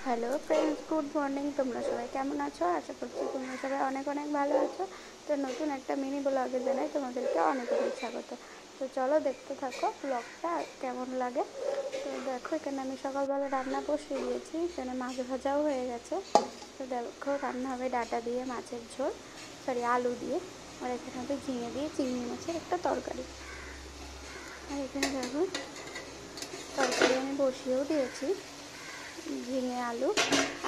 Hello friends, good morning. তোমরা সবাই কেমন আছো? আশা করছি তোমরা সবাই অনেক অনেক ভালো আছো। তো নতুন একটা মিনি ব্লগে জানাই তোমাদেরকে অনেক অনেক স্বাগত। তো চলো দেখতে থাকো ব্লগটা কেমন লাগে। তো দেখো, এখানে আমি সকালবেলা রান্না বসিয়ে দিয়েছি। এখানে মাছ ভাজাও হয়ে গেছে। তো দেখো, রান্না হবে ডাঁটা দিয়ে মাছের ঝোল, আলু দিয়ে। আর এখানে হবে ঝিঙে দিয়ে চিংড়ি মাছের একটা তরকারি। আর এখানে দেখো, তরকারি আমি বসিয়েও দিয়েছি, ঝিঙে আলু।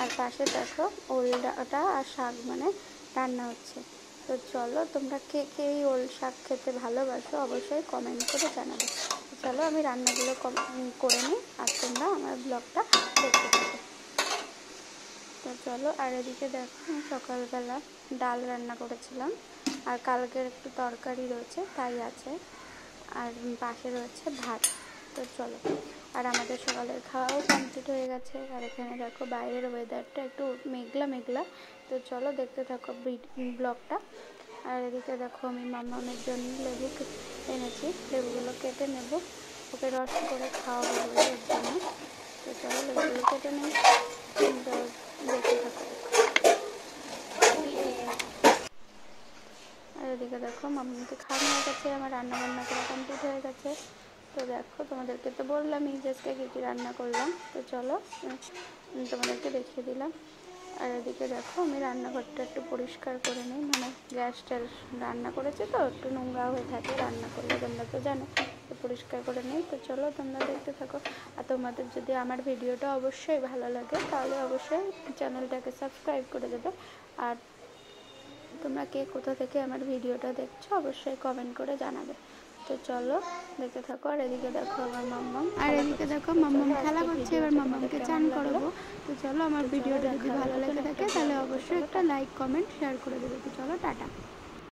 আর পাশে দেখো ওল ডাঁটা আর শাক রান্না হচ্ছে। তো চলো, তোমরা কে কে এই ওল শাক খেতে ভালোবাসো অবশ্যই কমেন্ট করে জানাবে। চলো আমি রান্নাগুলো করে নিই আর তোমরা আমার ব্লগটা দেখতে থাকো। তো চলো, আর এদিকে দেখো আমি সকালবেলা ডাল রান্না করেছিলাম, আর কালকের একটু তরকারি রয়েছে তাই আছে, আর পাশে রয়েছে ভাত। তো চলো, আর আমাদের সকালের খাওয়াও কমপ্লিট হয়ে গেছে। আর এখানে দেখো বাইরের ওয়েদারটা একটু মেঘলা মেঘলা। তো চলো দেখতে থাকো ব্লগটা। আর এদিকে দেখো আমি মামামের জন্য লেবু এনেছি, লেবুগুলো কেটে নেব, ওকে রস করে খাওয়াবো বলে এর জন্য। তো চলো লেবুগুলো কেটে নিই, দেখতে থাকো। আর এদিকে দেখো মাম্মিকে খাওয়ানো হয়ে গেছে, আমার রান্না বান্না করা কমপ্লিট হয়ে গেছে। তো দেখো, তোমাদেরকে তো বললামই যে আজকে কী কী রান্না করলাম। তো চলো তোমাদেরকে দেখিয়ে দিলাম। আর এদিকে দেখো আমি রান্নাঘরটা একটু পরিষ্কার করে নিই, গ্যাস ট্যাস রান্না করেছি তো একটু নোংরা হয়ে থাকে রান্না করলে, তোমরা তো জানো। তো পরিষ্কার করে নিই। তো চলো তোমরা দেখতে থাকো। আর তোমাদের যদি আমার ভিডিওটা অবশ্যই ভালো লাগে তাহলে অবশ্যই চ্যানেলটাকে সাবস্ক্রাইব করে দেবে। আর তোমরা কে কোথা থেকে আমার ভিডিওটা দেখছো অবশ্যই কমেন্ট করে জানাবে। তো চলো দেখতে থাকো। আর এদিকে দেখো আমার মাম্মাম খেলা করছে, এবার মাম্মামকে চান করাবো। তো চলো, আমার ভিডিওটা যদি ভালো লেগে থাকে তাহলে অবশ্যই একটা লাইক কমেন্ট শেয়ার করে দেবে। তো চলো, টাটা।